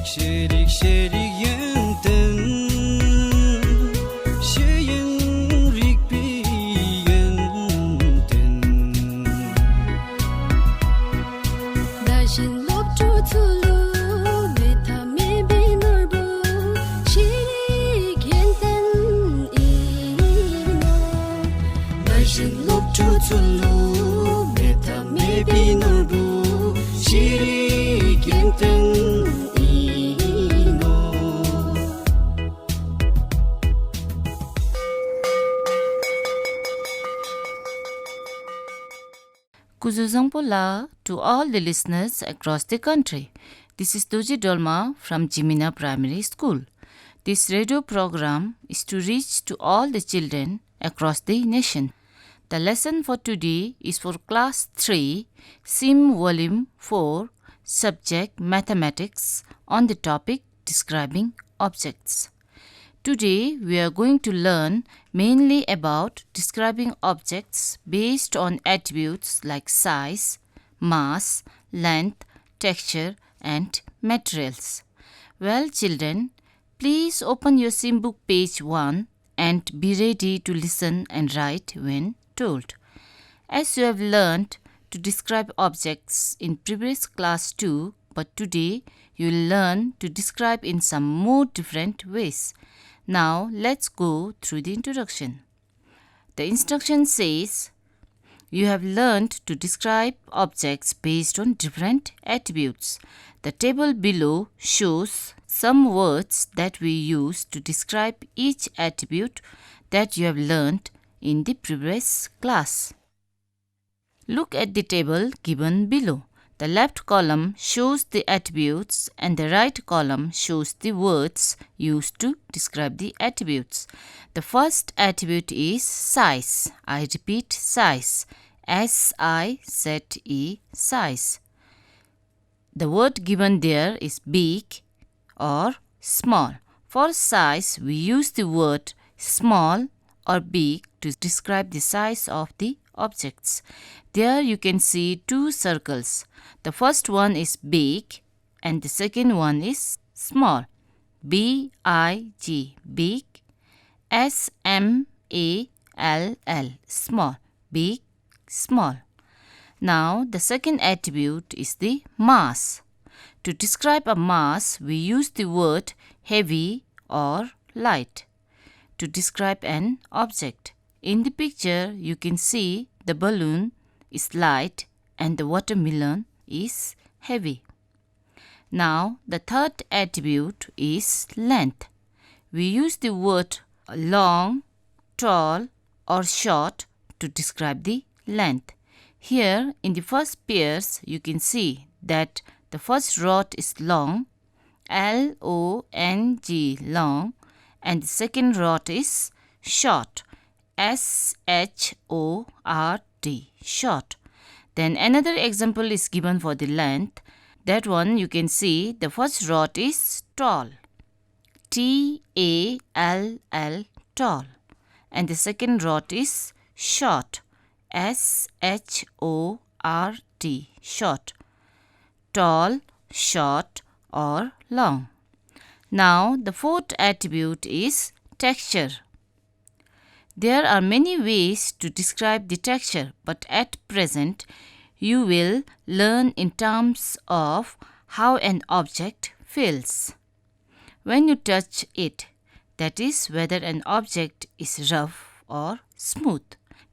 Şerik şerik yönden Şeyin rikbi yönden Dajin lok tutulu Meta me binurbu Şerik yönden ino Dajin lok tutulu Meta me binurbu Şerik yönden Kuzuzangpola to all the listeners across the country. This is Doji Dolma from Jimina Primary School. This radio program is to reach to all the children across the nation. The lesson for today is for class 3, SIM volume 4, subject mathematics on the topic describing objects. Today, we are going to learn mainly about describing objects based on attributes like size, mass, length, texture, and materials. Well, children, please open your sim book page 1 and be ready to listen and write when told. As you have learned to describe objects in previous class 2, but today you will learn to describe in some more different ways. Now, let's go through the introduction. The instruction says, you have learned to describe objects based on different attributes. The table below shows some words that we use to describe each attribute that you have learned in the previous class. Look at the table given below. The left column shows the attributes and the right column shows the words used to describe the attributes. The first attribute is size. I repeat, size. S-I-Z-E, size. The word given there is big or small. For size, we use the word small or big to describe the size of the objects. There you can see two circles. The first one is big and the second one is small. B-I-G, big. S-M-A-L-L, small. Big, small. Now the second attribute is the mass. To describe a mass, we use the word heavy or light to describe an object. In the picture, you can see the balloon is light and the watermelon is heavy. Now, the third attribute is length. We use the word long, tall, or short to describe the length. Here, in the first pairs, you can see that the first rod is long, L-O-N-G, long, and the second rod is short, S-H-O-R-T, short. Then another example is given for the length. That one you can see the first rod is tall, T-A-L-L, tall. And the second rod is short, S-H-O-R-T, short. Tall, short, or long. Now the fourth attribute is texture. There are many ways to describe the texture, but at present, you will learn in terms of how an object feels when you touch it, that is, whether an object is rough or smooth.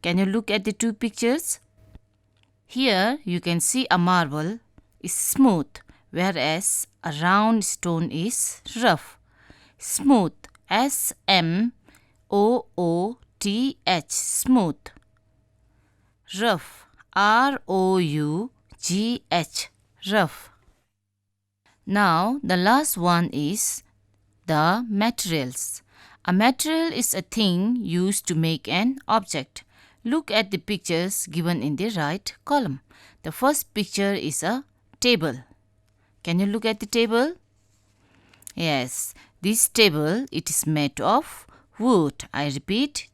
Can you look at the two pictures? Here, you can see a marble is smooth, whereas a round stone is rough. Smooth, S-M-O-O-T-H, smooth. Rough, R-O-U-G-H, rough. Now, the last one is the materials. A material is a thing used to make an object. Look at the pictures given in the right column. The first picture is a table. Can you look at the table? Yes, this table, it is made of wood. I repeat,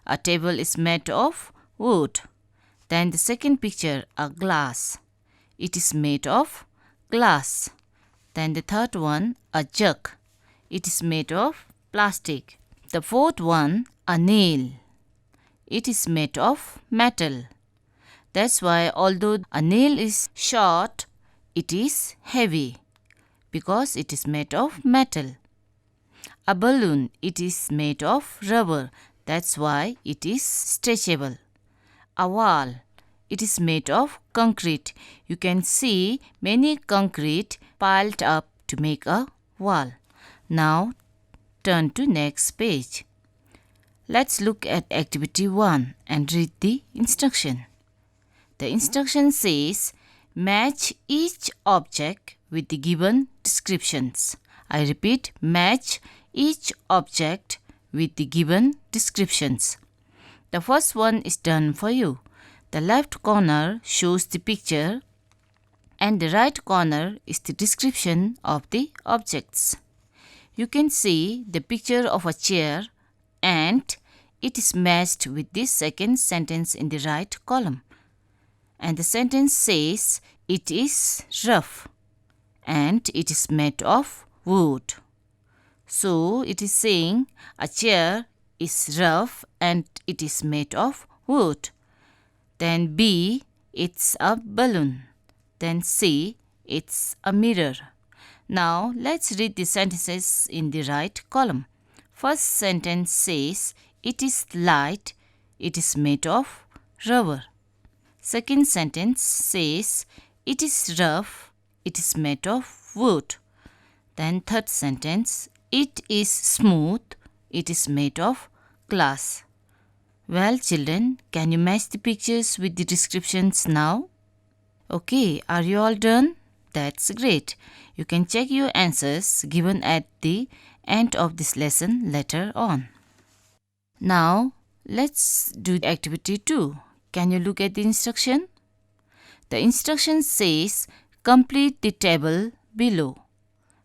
a table is made of wood. Then the second picture, a glass. It is made of glass. Then the third one, a jug. It is made of plastic. The fourth one, a nail. It is made of metal. That's why although a nail is short, it is heavy because it is made of metal. A balloon, it is made of rubber. That's why it is stretchable. A wall, it is made of concrete. You can see many concrete piled up to make a wall. Now turn to next page. Let's look at activity 1 and read the instruction. The instruction says, match each object with the given descriptions. I repeat, match each object with the given descriptions. The first one is done for you. The left corner shows the picture and the right corner is the description of the objects. You can see the picture of a chair and it is matched with this second sentence in the right column. And the sentence says, it is rough and it is made of wood. So it is saying a chair is rough and it is made of wood. Then B, it's a balloon. Then C, it's a mirror. Now let's read the sentences in the right column. First sentence says, it is light, it is made of rubber. Second sentence says, it is rough, it is made of wood. Then third sentence, it is smooth, it is made of glass. Well, children, can you match the pictures with the descriptions now? Okay, are you all done? That's great. You can check your answers given at the end of this lesson later on. Now, let's do activity 2. Can you look at the instruction? The instruction says, complete the table below.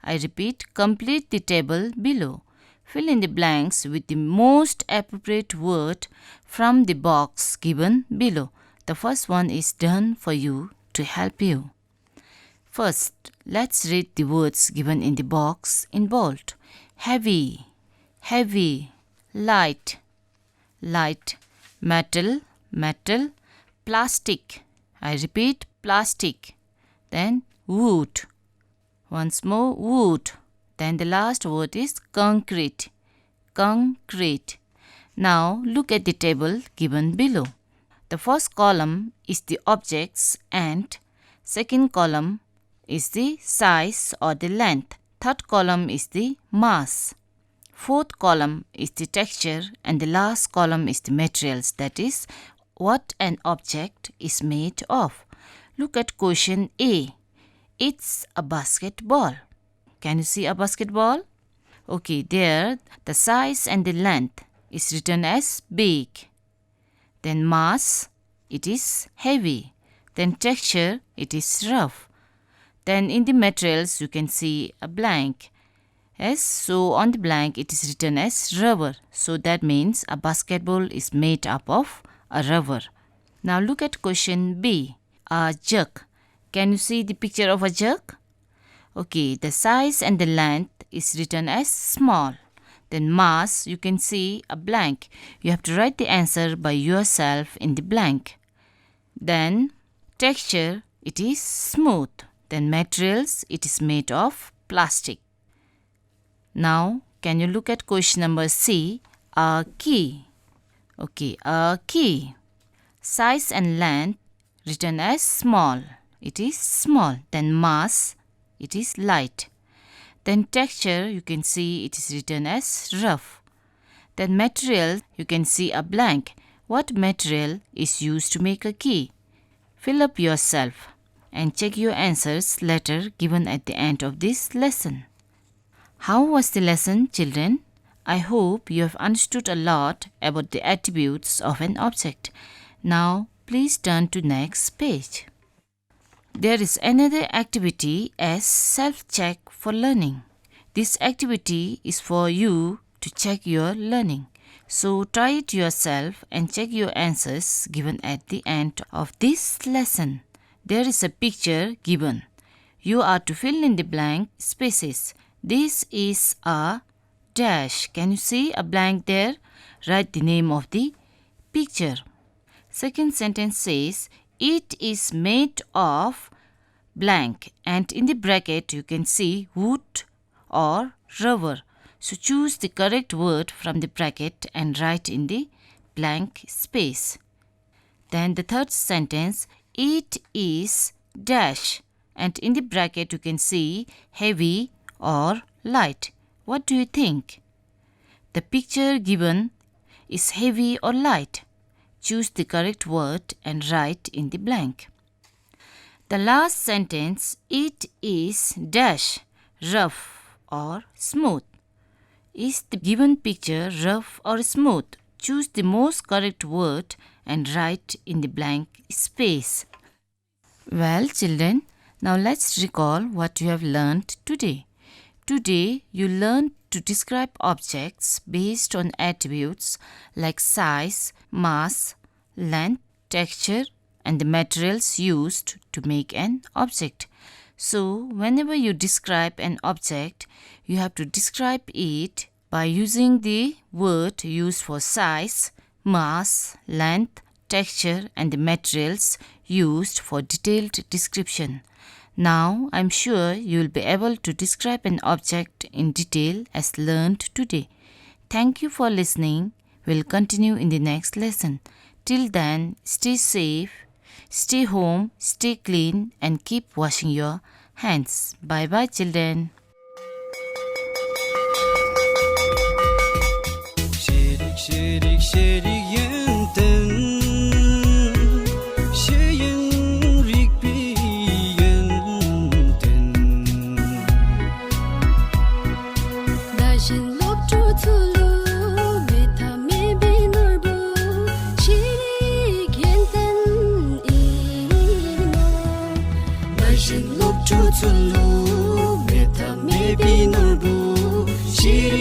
I repeat, complete the table below. Fill in the blanks with the most appropriate word from the box given below. The first one is done for you to help you. First, let's read the words given in the box in bold. Heavy, heavy, light, light, metal, metal, plastic. I repeat, plastic. Then wood. Once more, wood. Then the last word is concrete. Concrete. Now look at the table given below. The first column is the objects and second column is the size or the length. Third column is the mass. Fourth column is the texture and the last column is the materials, that is, what an object is made of. Look at question A. It's a basketball. Can you see a basketball? Okay, there the size and the length is written as big. Then mass, it is heavy. Then texture, it is rough. Then in the materials you can see a blank. Yes, so on the blank it is written as rubber. So that means a basketball is made up of a rubber. Now look at question B. A jug. Can you see the picture of a jug? Okay, the size and the length is written as small. Then mass, you can see a blank. You have to write the answer by yourself in the blank. Then texture, it is smooth. Then materials, it is made of plastic. Now, can you look at question number C? A key. Okay, a key. Size and length written as small. It is small. Then mass, it is light. Then texture, you can see it is written as rough. Then material, you can see a blank. What material is used to make a key? Fill up yourself and check your answers later given at the end of this lesson. How was the lesson, children? I hope you have understood a lot about the attributes of an object. Now, please turn to next page. There is another activity as self-check for learning. This activity is for you to check your learning. So try it yourself and check your answers given at the end of this lesson. There is a picture given. You are to fill in the blank spaces. This is a dash. Can you see a blank there? Write the name of the picture. Second sentence says, it is made of blank, and in the bracket you can see wood or rubber. So choose the correct word from the bracket and write in the blank space. Then the third sentence, it is dash, and in the bracket you can see heavy or light. What do you think? The picture given is heavy or light. Choose the correct word and write in the blank. The last sentence, it is dash, rough or smooth. Is the given picture rough or smooth? Choose the most correct word and write in the blank space. Well, children, now let's recall what you have learned today. Today, you learned to describe objects based on attributes like size, mass, length, texture, and the materials used to make an object. So, whenever you describe an object, you have to describe it by using the word used for size, mass, length, texture, and the materials used for detailed description. Now, I'm sure you will be able to describe an object in detail as learned today. Thank you for listening. We'll continue in the next lesson. Till then, stay safe, stay home, stay clean, and keep washing your hands. Bye-bye, children. Şerik şerik yenden Şeyin rikbi yenden Dashin lop tu tulu Meta me binurbu Shirik yenten ino Dashin lop tu tulu Meta me binurbu Shirik